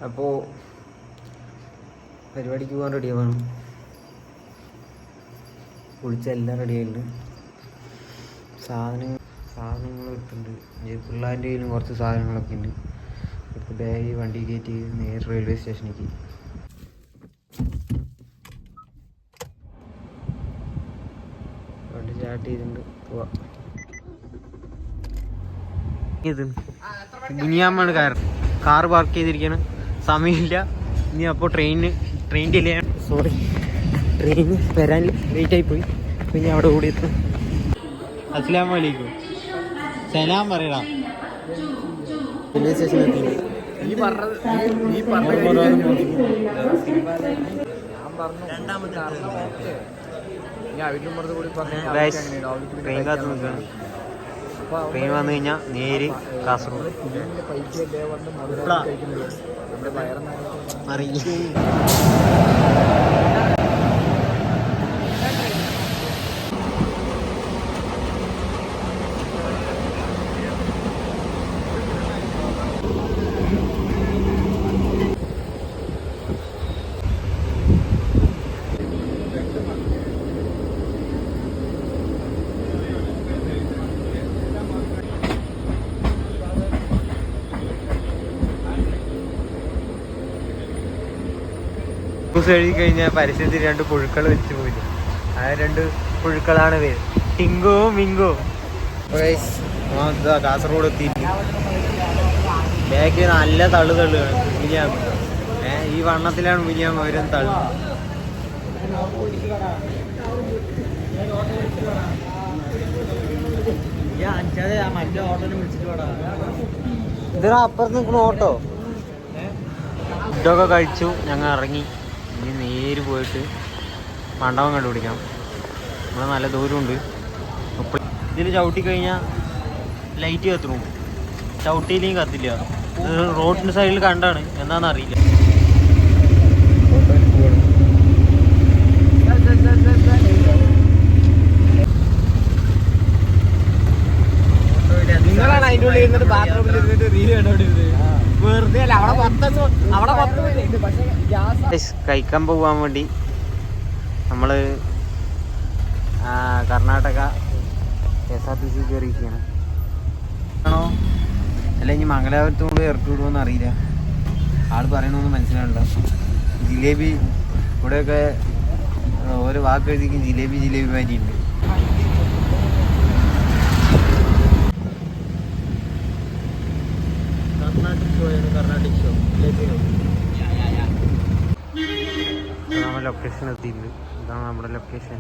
അപ്പോൾ പരിപാടിക്ക് പോകാൻ റെഡിയാവണം. കുളിച്ച എല്ലാം റെഡിയായിട്ടുണ്ട്. സാധനങ്ങൾ എടുത്തിട്ടുണ്ട്. പിള്ളേരുടെ കയ്യിലും കുറച്ച് സാധനങ്ങളൊക്കെ ഉണ്ട്. എടുത്ത് ബാഗ് വണ്ടി കയറ്റി നേരെ റെയിൽവേ സ്റ്റേഷനിലേക്ക്. വണ്ടി സ്റ്റാർട്ട് ചെയ്തിട്ടുണ്ട്. പോവാം. ഇത് മിനിയാമ്മാണ് കാർ പാർക്ക് ചെയ്തിരിക്കുകയാണ്. സമയമില്ല ഇനി. അപ്പോൾ ട്രെയിൻ ഡിലേ ആണ്. സോറി, ട്രെയിൻ വരാൻ ലേറ്റ് ആയിപ്പോയി. പിന്നെ അവിടെ കൂടി എത്തും. അസ്സലാമു അലൈക്കും. സലാം പറയടാ. റെയിൽവേ സ്റ്റേഷനിലെത്തി. ട്രെയിൻ കാത്ത് നിൽക്കുകയാണ്. ട്രെയിൻ വന്നു കഴിഞ്ഞാൽ നേര് കാസർഗോഡ്. അറിയില്ല. ന്യൂസ് എഴുതി കഴിഞ്ഞാൽ പരസ്യത്തിൽ 2 പുഴുക്കൾ വെച്ച് പോയില്ല. ആ 2 പുഴുക്കളാണ് പേര്, ടിങ്കോ മിങ്കോ. കാസർഗോഡ് എത്തിയിട്ട് ബാക്കിൽ നല്ല തള്ളുകയാണ്. മിനിയാം ഈ വണ്ണത്തിലാണ് മിനിയാം ഓരോ തള്ളു. ഇതിനാ അപ്പുറത്ത് നിൽക്കുന്ന ഓട്ടോ. ഫുഡൊക്കെ കഴിച്ചു, ഞങ്ങൾ ഇറങ്ങി. ഇനി നേര് പോയിട്ട് മണ്ഡപം കണ്ടുപിടിക്കണം. ഇവിടെ നല്ല ദൂരമുണ്ട്. ഇതിൽ ചവിട്ടി കഴിഞ്ഞാൽ ലൈറ്റ് കത്തുന്നു. ചവിട്ടിയില്ലെങ്കിൽ കത്തില്ല. ഇത് റോഡിൻ്റെ സൈഡിൽ കണ്ടാണ്, എന്താണെന്ന് അറിയില്ല. നിങ്ങളാണ് അതിൻ്റെ ഉള്ളിൽ ഇരുന്നിട്ട് ബാത്റൂമിൽ ഇരുന്നിട്ട് റീൽ കണ്ടോണ്ടിരുന്നത്. വെറുതെ അല്ല, കഴിക്കാൻ പോകാൻ വേണ്ടി നമ്മൾ കർണാടക KSRTC കയറിയിരിക്കുകയാണ്. ആണോ അല്ല ഇനി മംഗലാപുരത്തോട് ഇറക്കി വിടുമെന്ന് അറിയില്ല. ആൾ പറയണമെന്ന് മനസ്സിലാവണ്ട. ജിലേബി ഇവിടെയൊക്കെ ഓരോ വാക്ക് എഴുതിക്കും ജിലേബി മാറ്റിയിട്ടുണ്ട്. കർണാട്ടിക് ഷോ നമ്മൾ ലൊക്കേഷൻ എത്തിയിട്ടുണ്ട്. ഇതാണ് നമ്മുടെ ലൊക്കേഷൻ.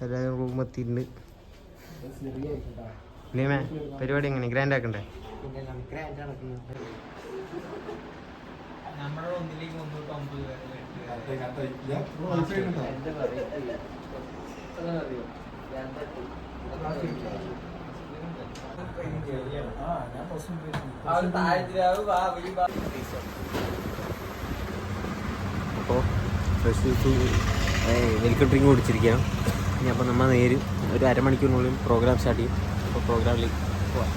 എല്ലാവരും റൂം എത്തിയിട്ടുണ്ട്. ഇല്ലേ പരിപാടി എങ്ങനെ ഗ്രാൻഡ് ആക്കണ്ടേ? അപ്പോൾ വെൽക്കം ഡ്രിങ്ക് കുടിച്ചിരിക്കുകയാണ്. ഇനി അപ്പോൾ നമ്മൾ നേര് ഒരു അരമണിക്കൂറിനുള്ളിൽ പ്രോഗ്രാം സ്റ്റാർട്ട് ചെയ്യും. അപ്പോൾ പ്രോഗ്രാമിലേക്ക് പോവാം.